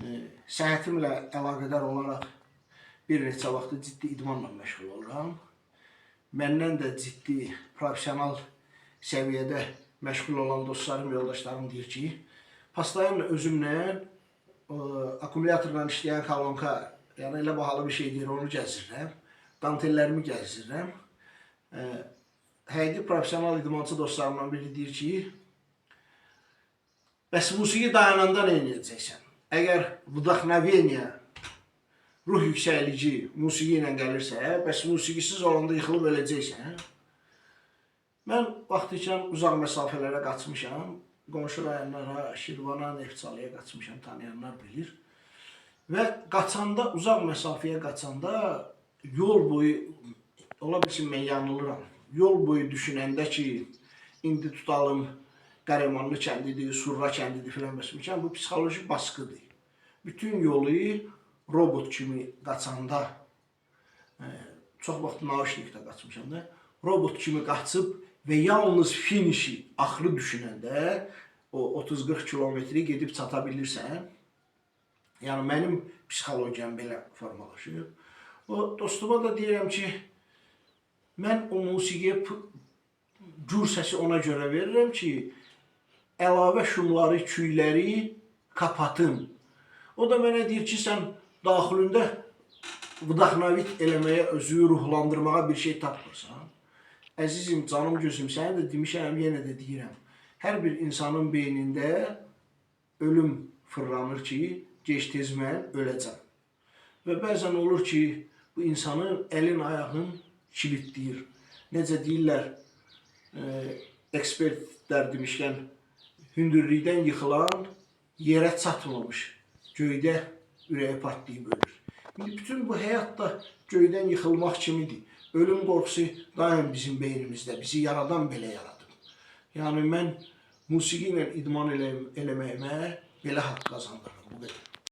Səhhətimlə əlaqədar olaraq bir neçə vaxtı ciddi idmanla məşğul oluram. Məndən də ciddi profesional səviyyədə məşğul olan dostlarım, yoldaşlarım deyir ki, pastayanla özümlə akkumulyatorla işləyən kolonka, yəni elə bahalı bir şey deyir, onu gəzirirəm. Dantellərimi gəzirirəm. Həqiqi profesional idmançı dostlarımdan biri deyir ki, bəs musiqi dayananda nə edəcəksən? Əgər vdохновение, ruh yüksəklici musiqi ilə gəlirsə, bəs musiqisiz olanda yıxılıb öləcəksən. Mən vaxt ikən uzaq məsafələrə qaçmışam. Qonşu rayonlara, Şirvana, Neftçalıya qaçmışam, tanıyanlar bilir. Və qaçanda, uzaq məsafəyə qaçanda yol boyu, ola bilsin mən yanılıram, yol boyu düşünəndə ki, indi tutalım Qəhrəmanlı kəndidir, Surra kəndidir filan məsələn, bu psixoloji baskıdır. Bütün yolu robot kimi qaçanda, çox vaxt naushnikdə qaçmışam da, robot kimi qaçıb və yalnız finişi, axırı düşünəndə o 30-40 kilometri gedib çata bilirsən. Yəni mənim psixologiyam belə formalaşır. O dostuma da deyirəm ki, mən o musiqiyə gür səsi ona görə verirəm ki, əlavə şumları, küyləri kapatın. O da mənə deyir ki, sən daxilində vdохновить eləməyə, özü ruhlandırmağa bir şey tapmırsan. Əzizim, canım, gözüm, səni də demişəm, yenə də deyirəm. Hər bir insanın beynində ölüm fırlanır ki, gec-tez mən öləcəm. Və bəzən olur ki, bu insanın əlin, ayağın kilitləyir. Necə deyirlər, ekspertlər demişkən, hündürlükdən yıxılan yerə çatmamış, göydə ürəyi partlayıb ölür. İndi bütün bu həyat da göydən yıxılmaq kimidir. Ölüm qorxusu daim bizim beynimizdə, bizi yaradan belə yaradıb. Yəni mən musiqi ilə idman eləməyimə belə haqq qazandırdım. Bu qədər.